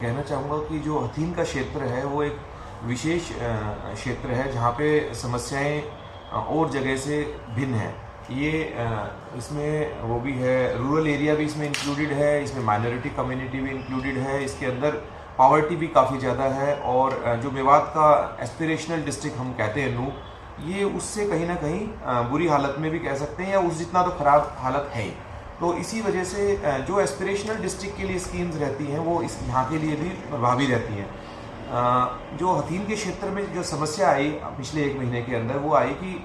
कहना चाहूँगा कि जो हथीन का क्षेत्र है वो एक विशेष क्षेत्र है जहाँ पे समस्याएं और जगह से भिन्न हैं। ये इसमें वो भी है, रूरल एरिया भी इसमें इंक्लूडेड है, इसमें माइनॉरिटी कम्युनिटी भी इंक्लूडेड है, इसके अंदर पॉवर्टी भी काफ़ी ज़्यादा है और जो मेवात का एस्पिरेशनल डिस्ट्रिक्ट हम कहते हैं नू, ये उससे कहीं ना कहीं बुरी हालत में भी कह सकते हैं या उस जितना तो ख़राब हालत है ही। तो इसी वजह से जो एस्पिरेशनल डिस्ट्रिक्ट के लिए स्कीम्स रहती हैं वो इस यहाँ के लिए भी प्रभावी रहती हैं। जो हथीन के क्षेत्र में जो समस्या आई पिछले 1 महीने के अंदर वो आई कि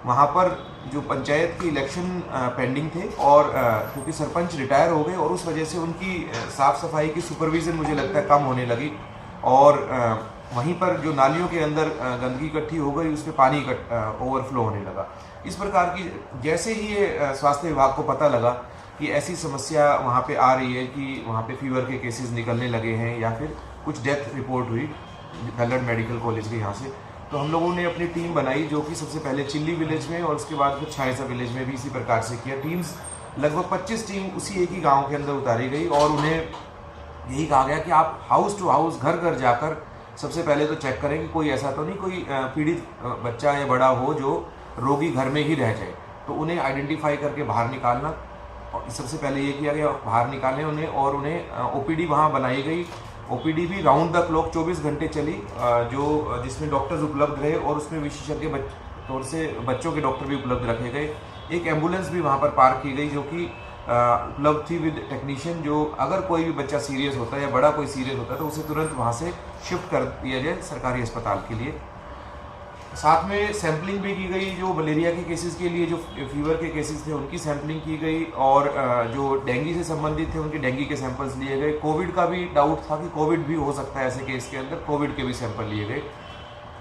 वहाँ पर जो पंचायत के इलेक्शन पेंडिंग थे और क्योंकि सरपंच रिटायर हो गए और उस वजह से उनकी साफ़ सफाई की सुपरविज़न मुझे लगता है कम होने लगी और वहीं पर जो नालियों के अंदर गंदगी इकट्ठी हो गई, उसमें पानी ओवरफ्लो होने लगा। इस प्रकार की जैसे ही ये स्वास्थ्य विभाग को पता लगा कि ऐसी समस्या वहाँ पे आ रही है कि वहाँ पे फीवर के केसेस निकलने लगे हैं या फिर कुछ डेथ रिपोर्ट हुई धल्लड़ मेडिकल कॉलेज के यहाँ से, तो हम लोगों ने अपनी टीम बनाई जो कि सबसे पहले चिल्ली विलेज में और उसके बाद फिर छायसा विलेज में भी इसी प्रकार से किया। टीम्स लगभग 25 टीम उसी एक ही गाँव के अंदर उतारी गई और उन्हें यही कहा गया कि आप हाउस टू हाउस घर घर जाकर सबसे पहले तो चेक करें कि कोई ऐसा तो नहीं कोई पीड़ित बच्चा या बड़ा हो जो रोगी घर में ही रह जाए, तो उन्हें आइडेंटिफाई करके बाहर निकालना। और सबसे पहले ये किया गया, बाहर निकालने उन्हें और उन्हें ओपीडी वहाँ बनाई गई। ओपीडी भी राउंड द क्लॉक 24 घंटे चली, जो जिसमें डॉक्टर्स उपलब्ध रहे और उसमें विशेषज्ञ तौर से बच्चों के डॉक्टर भी उपलब्ध रखे गए। एक एम्बुलेंस भी वहाँ पर पार्क की गई जो कि उपलब्ध थी विद टेक्नीशियन, जो अगर कोई भी बच्चा सीरियस होता है या बड़ा कोई सीरियस होता है तो उसे तुरंत वहाँ से शिफ्ट कर दिया जाए सरकारी अस्पताल के लिए। साथ में सैम्पलिंग भी की गई, जो मलेरिया के केसेस के लिए जो फीवर के केसेस थे उनकी सैम्पलिंग की गई और जो डेंगू से संबंधित थे उनके डेंगू के सैंपल्स लिए गए। कोविड का भी डाउट था कि कोविड भी हो सकता है ऐसे केस के अंदर, कोविड के भी सैंपल लिए गए।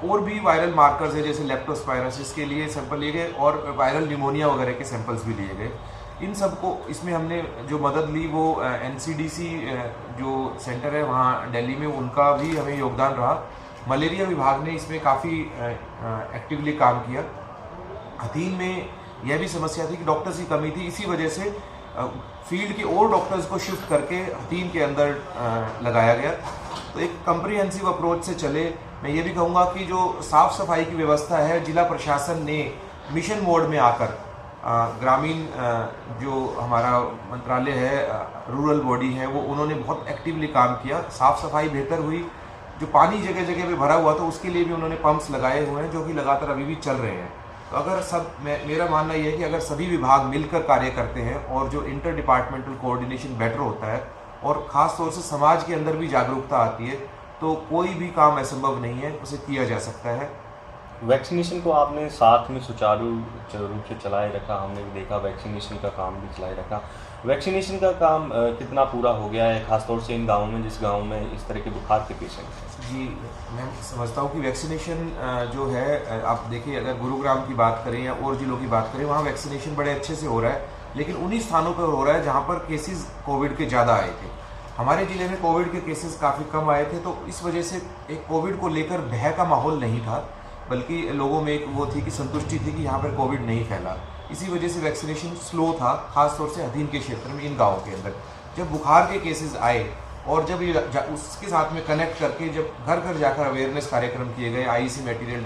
और भी वायरल मार्कर्स है जैसे लेप्टोस्पायरोसिस के लिए सैंपल लिए गए और वायरल न्यूमोनिया वगैरह के सैंपल्स भी लिए गए। इन सब को इसमें हमने जो मदद ली वो एनसीडीसी जो सेंटर है वहाँ दिल्ली में, उनका भी हमें योगदान रहा। मलेरिया विभाग ने इसमें काफ़ी एक्टिवली काम किया। हथीन में यह भी समस्या थी कि डॉक्टर्स की कमी थी, इसी वजह से फील्ड के और डॉक्टर्स को शिफ्ट करके हथीन के अंदर लगाया गया। तो एक कम्प्रिहेंसिव अप्रोच से चले। मैं ये भी कहूँगा कि जो साफ़ सफाई की व्यवस्था है, जिला प्रशासन ने मिशन मोड में आकर ग्रामीण जो हमारा मंत्रालय है, रूरल बॉडी है, वो उन्होंने बहुत एक्टिवली काम किया। साफ़ सफाई बेहतर हुई। जो पानी जगह जगह पे भरा हुआ था उसके लिए भी उन्होंने पंप्स लगाए हुए हैं जो कि लगातार अभी भी चल रहे हैं। तो अगर मेरा मानना ये है कि अगर सभी विभाग मिलकर कार्य करते हैं और जो इंटर डिपार्टमेंटल कोऑर्डिनेशन बेटर होता है और ख़ास तौर से समाज के अंदर भी जागरूकता आती है, तो कोई भी काम असंभव नहीं है, उसे किया जा सकता है। वैक्सीनेशन को आपने साथ में सुचारू रूप से चलाए रखा, हमने भी देखा वैक्सीनेशन का काम भी चलाए रखा। वैक्सीनेशन का काम कितना पूरा हो गया है, खासतौर से इन गाँवों में जिस गाँव में इस तरह के बुखार के पेशेंट हैं? जी, मैं समझता हूँ कि वैक्सीनेशन जो है, आप देखिए अगर गुरुग्राम की बात करें या और जिलों की बात करें, वहाँ वैक्सीनेशन बड़े अच्छे से हो रहा है, लेकिन उन्हीं स्थानों पर हो रहा है जहाँ पर केसेस कोविड के ज़्यादा आए थे। हमारे ज़िले में कोविड के केसेस काफ़ी कम आए थे, तो इस वजह से एक कोविड को लेकर भय का माहौल नहीं था, बल्कि लोगों में एक वो थी कि संतुष्टि थी कि यहाँ पर कोविड नहीं फैला। इसी वजह से वैक्सीनेशन स्लो था, खासतौर से हथीन के क्षेत्र में, इन गाँवों के अंदर। जब बुखार के केसेस आए और जब ये उसके साथ में कनेक्ट करके जब घर घर जाकर अवेयरनेस कार्यक्रम किए गए, आईसी मटेरियल